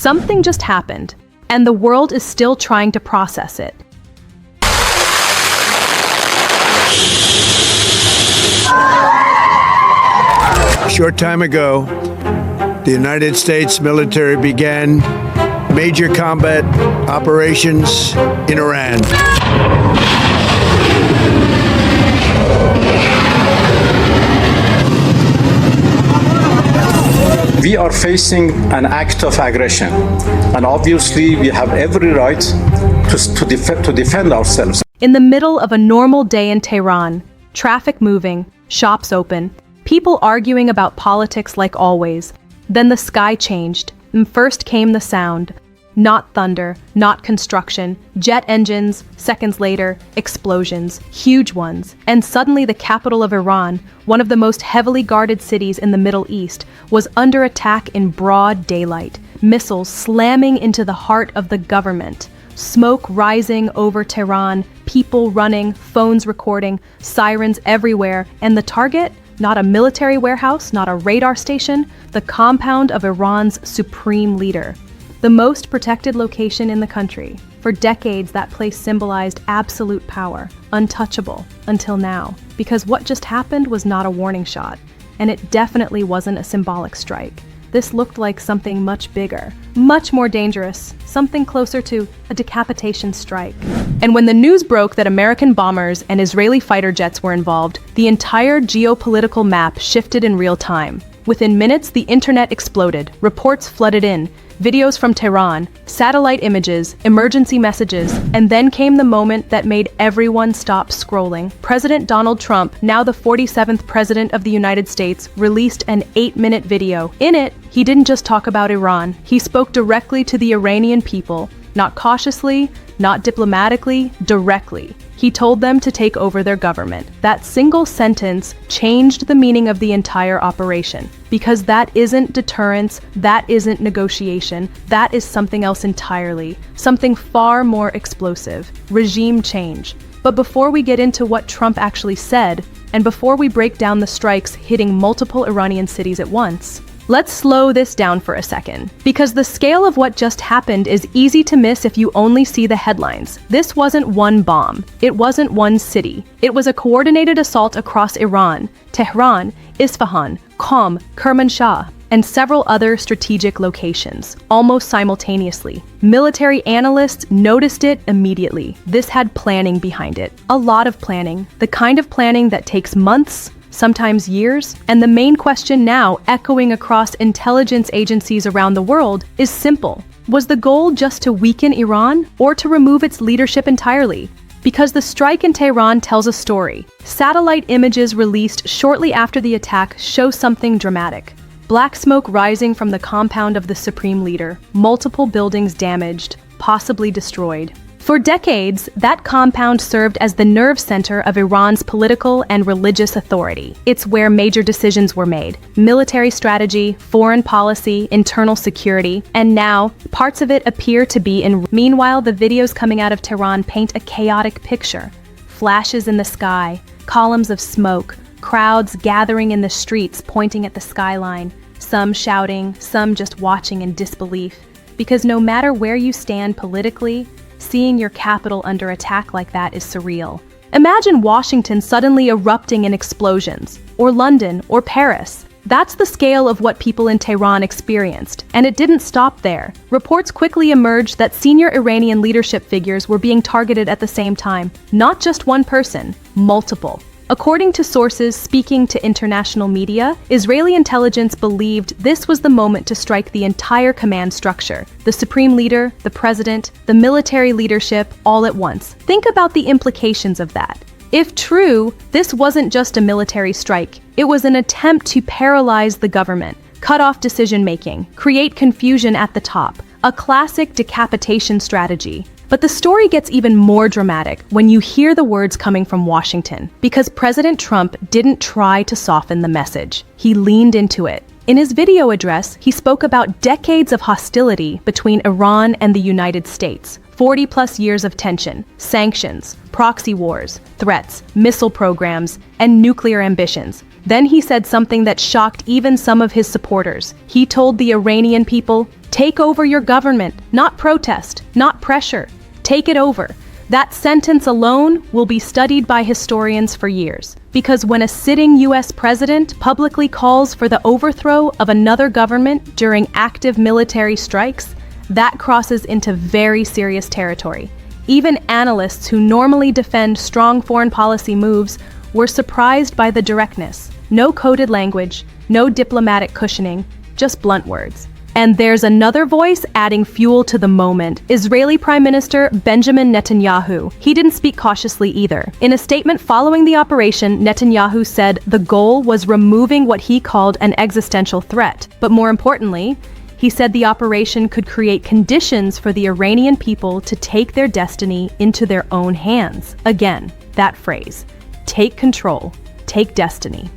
Something just happened, and the world is still trying to process it. A short time ago, the United States military began major combat operations in Iran. We are facing an act of aggression, and obviously we have every right to defend ourselves. In the middle of a normal day in Tehran, traffic moving, shops open, people arguing about politics like always, then the sky changed, and first came the sound. Not thunder, not construction, jet engines, seconds later, explosions, huge ones. And suddenly the capital of Iran, one of the most heavily guarded cities in the Middle East, was under attack in broad daylight, missiles slamming into the heart of the government. Smoke rising over Tehran, people running, phones recording, sirens everywhere, and the target? Not a military warehouse, not a radar station, the compound of Iran's supreme leader. The most protected location in the country. For decades, that place symbolized absolute power, untouchable, until now. Because what just happened was not a warning shot, and it definitely wasn't a symbolic strike. This looked like something much bigger, much more dangerous, something closer to a decapitation strike. And when the news broke that American bombers and Israeli fighter jets were involved, the entire geopolitical map shifted in real time. Within minutes, the internet exploded, reports flooded in, videos from Tehran, satellite images, emergency messages, and then came the moment that made everyone stop scrolling. President Donald Trump, now the 47th President of the United States, released an 8-minute video. In it, he didn't just talk about Iran. He spoke directly to the Iranian people, not cautiously, not diplomatically, directly. He told them to take over their government. That single sentence changed the meaning of the entire operation. Because that isn't deterrence, that isn't negotiation, that is something else entirely. Something far more explosive. Regime change. But before we get into what Trump actually said, and before we break down the strikes hitting multiple Iranian cities at once, let's slow this down for a second, because the scale of what just happened is easy to miss if you only see the headlines. This wasn't one bomb. It wasn't one city. It was a coordinated assault across Iran, Tehran, Isfahan, Qom, Kermanshah, and several other strategic locations, almost simultaneously. Military analysts noticed it immediately. This had planning behind it. A lot of planning. The kind of planning that takes months, sometimes years, and the main question now, echoing across intelligence agencies around the world, is simple. Was the goal just to weaken Iran, or to remove its leadership entirely? Because the strike in Tehran tells a story. Satellite images released shortly after the attack show something dramatic. Black smoke rising from the compound of the supreme leader, multiple buildings damaged, possibly destroyed. For decades, that compound served as the nerve center of Iran's political and religious authority. It's where major decisions were made: military strategy, foreign policy, internal security, and now, parts of it appear to be in. Meanwhile, the videos coming out of Tehran paint a chaotic picture. Flashes in the sky, columns of smoke, crowds gathering in the streets pointing at the skyline, some shouting, some just watching in disbelief. Because no matter where you stand politically, seeing your capital under attack like that is surreal. Imagine Washington suddenly erupting in explosions, or London, or Paris. That's the scale of what people in Tehran experienced, and it didn't stop there. Reports quickly emerged that senior Iranian leadership figures were being targeted at the same time. Not just one person, multiple. According to sources speaking to international media, Israeli intelligence believed this was the moment to strike the entire command structure, the supreme leader, the president, the military leadership, all at once. Think about the implications of that. If true, this wasn't just a military strike. It was an attempt to paralyze the government, cut off decision-making, create confusion at the top. A classic decapitation strategy. But the story gets even more dramatic when you hear the words coming from Washington, because President Trump didn't try to soften the message. He leaned into it. In his video address, he spoke about decades of hostility between Iran and the United States, 40-plus years of tension, sanctions, proxy wars, threats, missile programs, and nuclear ambitions. Then he said something that shocked even some of his supporters. He told the Iranian people, "Take over your government, not protest, not pressure. Take it over." That sentence alone will be studied by historians for years, because when a sitting US president publicly calls for the overthrow of another government during active military strikes, that crosses into very serious territory. Even analysts who normally defend strong foreign policy moves were surprised by the directness. No coded language, no diplomatic cushioning, just blunt words. And there's another voice adding fuel to the moment. Israeli Prime Minister Benjamin Netanyahu. He didn't speak cautiously either. In a statement following the operation, Netanyahu said the goal was removing what he called an existential threat. But more importantly, he said the operation could create conditions for the Iranian people to take their destiny into their own hands. Again, that phrase, take control, take destiny.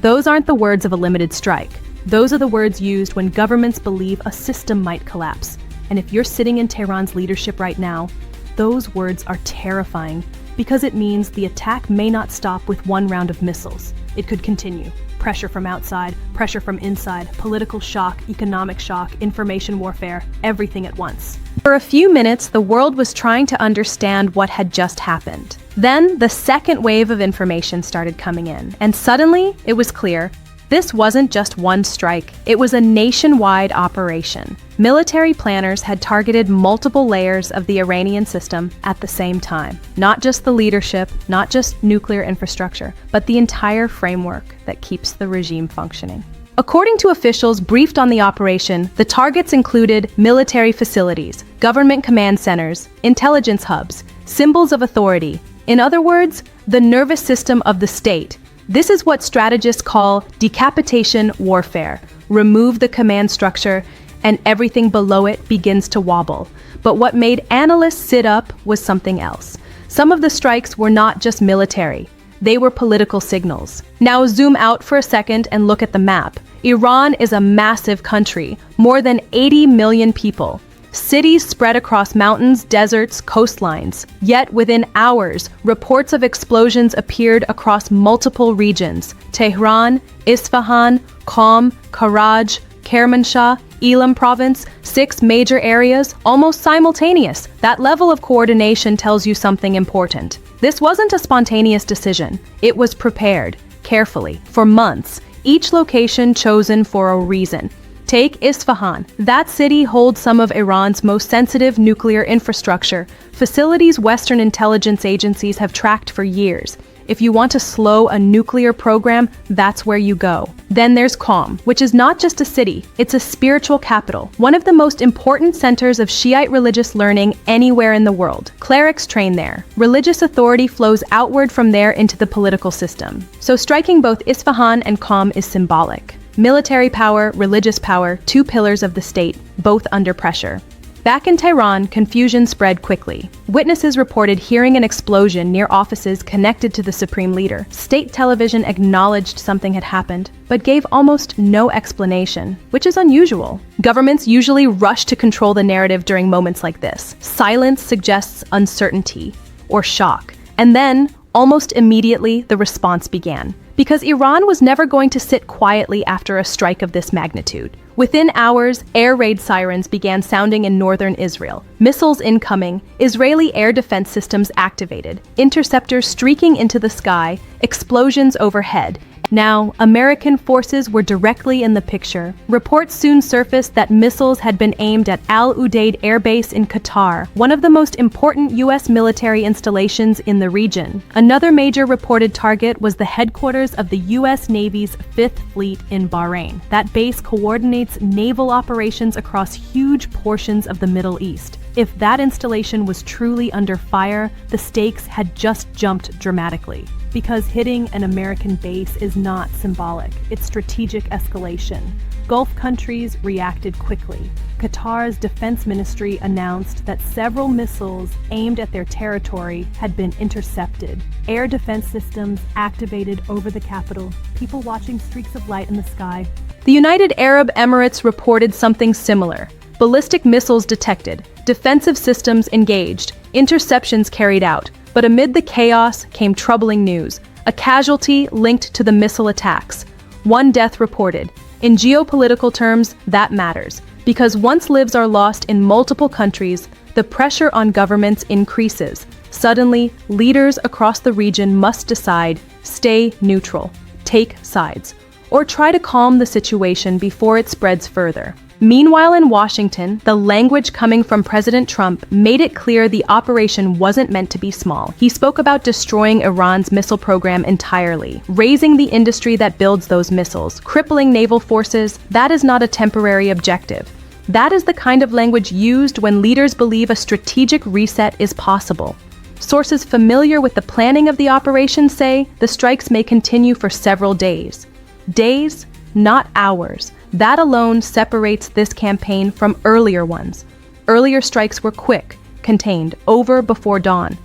Those aren't the words of a limited strike. Those are the words used when governments believe a system might collapse. And if you're sitting in Tehran's leadership right now, those words are terrifying because it means the attack may not stop with one round of missiles. It could continue. Pressure from outside, pressure from inside, political shock, economic shock, information warfare, everything at once. For a few minutes, the world was trying to understand what had just happened. Then the second wave of information started coming in, and suddenly it was clear. This wasn't just one strike, it was a nationwide operation. Military planners had targeted multiple layers of the Iranian system at the same time. Not just the leadership, not just nuclear infrastructure, but the entire framework that keeps the regime functioning. According to officials briefed on the operation, the targets included military facilities, government command centers, intelligence hubs, symbols of authority. In other words, the nervous system of the state. This is what strategists call decapitation warfare. Remove the command structure, and everything below it begins to wobble. But what made analysts sit up was something else. Some of the strikes were not just military. They were political signals. Now zoom out for a second and look at the map. Iran is a massive country, more than 80 million people. Cities spread across mountains, deserts, coastlines. Yet within hours, reports of explosions appeared across multiple regions. Tehran, Isfahan, Qom, Karaj, Kermanshah, Elam province, 6 major areas, almost simultaneous. That level of coordination tells you something important. This wasn't a spontaneous decision. It was prepared, carefully, for months, each location chosen for a reason. Take Isfahan. That city holds some of Iran's most sensitive nuclear infrastructure, facilities Western intelligence agencies have tracked for years. If you want to slow a nuclear program, that's where you go. Then there's Qom, which is not just a city, it's a spiritual capital, one of the most important centers of Shiite religious learning anywhere in the world. Clerics train there. Religious authority flows outward from there into the political system. So striking both Isfahan and Qom is symbolic. Military power, religious power, 2 pillars of the state, both under pressure. Back in Tehran, confusion spread quickly. Witnesses reported hearing an explosion near offices connected to the supreme leader. State television acknowledged something had happened, but gave almost no explanation, which is unusual. Governments usually rush to control the narrative during moments like this. Silence suggests uncertainty or shock. And then, almost immediately, the response began. Because Iran was never going to sit quietly after a strike of this magnitude. Within hours, air raid sirens began sounding in northern Israel. Missiles incoming, Israeli air defense systems activated, interceptors streaking into the sky, explosions overhead. Now, American forces were directly in the picture. Reports soon surfaced that missiles had been aimed at Al Udeid Air Base in Qatar, one of the most important U.S. military installations in the region. Another major reported target was the headquarters of the U.S. Navy's 5th Fleet in Bahrain. That base coordinates naval operations across huge portions of the Middle East. If that installation was truly under fire, the stakes had just jumped dramatically. Because hitting an American base is not symbolic, it's strategic escalation. Gulf countries reacted quickly. Qatar's defense ministry announced that several missiles aimed at their territory had been intercepted. Air defense systems activated over the capital, people watching streaks of light in the sky. The United Arab Emirates reported something similar. Ballistic missiles detected, defensive systems engaged, interceptions carried out. But amid the chaos came troubling news. A casualty linked to the missile attacks. One death reported. In geopolitical terms, that matters, because once lives are lost in multiple countries, the pressure on governments increases. Suddenly, leaders across the region must decide, stay neutral, take sides, or try to calm the situation before it spreads further. Meanwhile, in Washington, the language coming from President Trump made it clear the operation wasn't meant to be small. He spoke about destroying Iran's missile program entirely, raising the industry that builds those missiles, crippling naval forces. That is not a temporary objective. That is the kind of language used when leaders believe a strategic reset is possible. Sources familiar with the planning of the operation say the strikes may continue for several days. Days, not hours. That alone separates this campaign from earlier ones. Earlier strikes were quick, contained, over before dawn.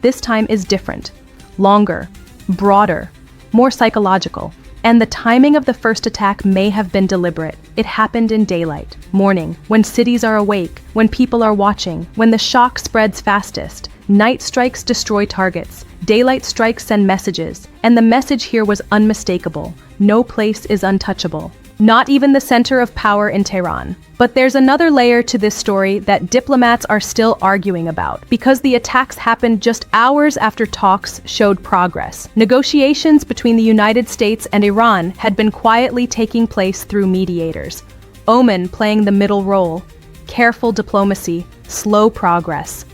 This time is different. Longer, broader, more psychological. And the timing of the first attack may have been deliberate. It happened in daylight, morning, when cities are awake, when people are watching, when the shock spreads fastest. Night strikes destroy targets. Daylight strikes send messages. And the message here was unmistakable. No place is untouchable. Not even the center of power in Tehran. But there's another layer to this story that diplomats are still arguing about, because the attacks happened just hours after talks showed progress. Negotiations between the United States and Iran had been quietly taking place through mediators. Oman playing the middle role. Careful diplomacy, slow progress.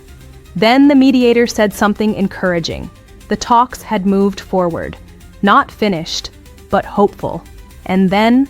Then the mediator said something encouraging. The talks had moved forward. Not finished, but hopeful. And then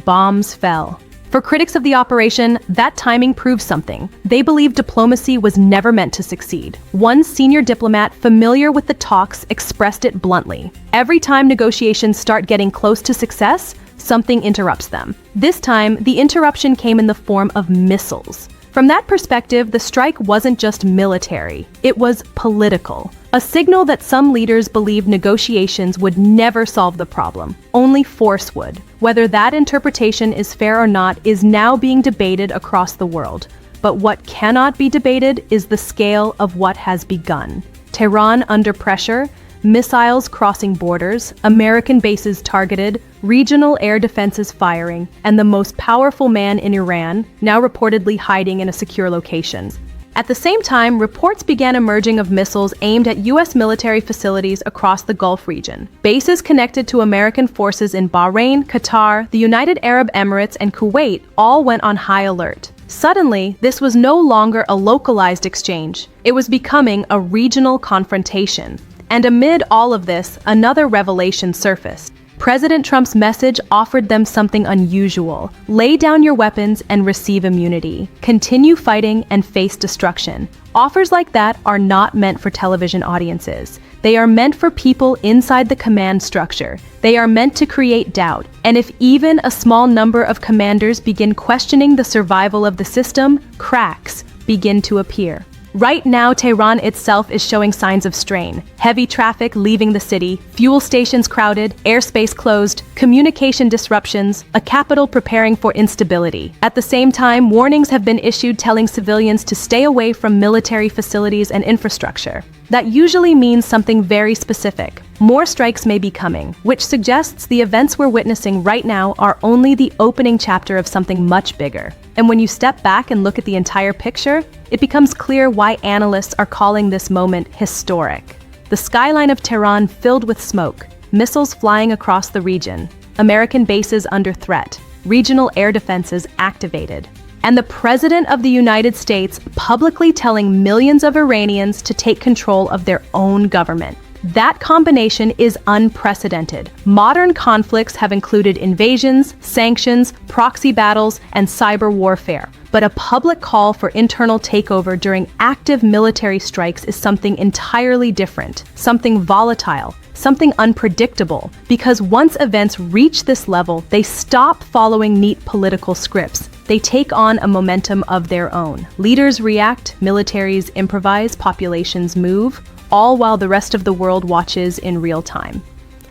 bombs fell. For critics of the operation, that timing proves something. They believe diplomacy was never meant to succeed. One senior diplomat familiar with the talks expressed it bluntly. Every time negotiations start getting close to success, something interrupts them. This time, the interruption came in the form of missiles. From that perspective, the strike wasn't just military, it was political. A signal that some leaders believed negotiations would never solve the problem. Only force would. Whether that interpretation is fair or not is now being debated across the world. But what cannot be debated is the scale of what has begun. Tehran under pressure, missiles crossing borders, American bases targeted, regional air defenses firing, and the most powerful man in Iran, now reportedly hiding in a secure location. At the same time, reports began emerging of missiles aimed at U.S. military facilities across the Gulf region. Bases connected to American forces in Bahrain, Qatar, the United Arab Emirates, and Kuwait all went on high alert. Suddenly, this was no longer a localized exchange. It was becoming a regional confrontation. And amid all of this, another revelation surfaced. President Trump's message offered them something unusual. Lay down your weapons and receive immunity. Continue fighting and face destruction. Offers like that are not meant for television audiences. They are meant for people inside the command structure. They are meant to create doubt. And if even a small number of commanders begin questioning the survival of the system, cracks begin to appear. Right now, Tehran itself is showing signs of strain. Heavy traffic leaving the city, fuel stations crowded, airspace closed, communication disruptions, a capital preparing for instability. At the same time, warnings have been issued telling civilians to stay away from military facilities and infrastructure. That usually means something very specific. More strikes may be coming, which suggests the events we're witnessing right now are only the opening chapter of something much bigger. And when you step back and look at the entire picture, it becomes clear why analysts are calling this moment historic. The skyline of Tehran filled with smoke, missiles flying across the region, American bases under threat, regional air defenses activated, and the President of the United States publicly telling millions of Iranians to take control of their own government. That combination is unprecedented. Modern conflicts have included invasions, sanctions, proxy battles, and cyber warfare. But a public call for internal takeover during active military strikes is something entirely different, something volatile, something unpredictable. Because once events reach this level, they stop following neat political scripts. They take on a momentum of their own. Leaders react, militaries improvise, populations move, all while the rest of the world watches in real time.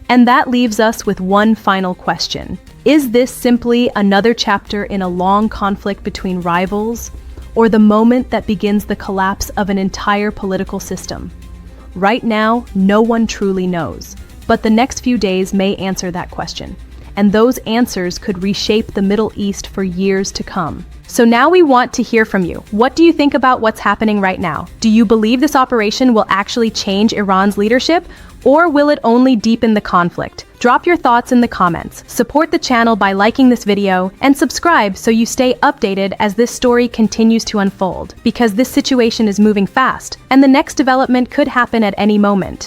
And that leaves us with one final question. Is this simply another chapter in a long conflict between rivals, or the moment that begins the collapse of an entire political system? Right now, no one truly knows. But the next few days may answer that question, and those answers could reshape the Middle East for years to come. So now we want to hear from you. What do you think about what's happening right now? Do you believe this operation will actually change Iran's leadership, or will it only deepen the conflict? Drop your thoughts in the comments. Support the channel by liking this video and subscribe so you stay updated as this story continues to unfold, because this situation is moving fast and the next development could happen at any moment.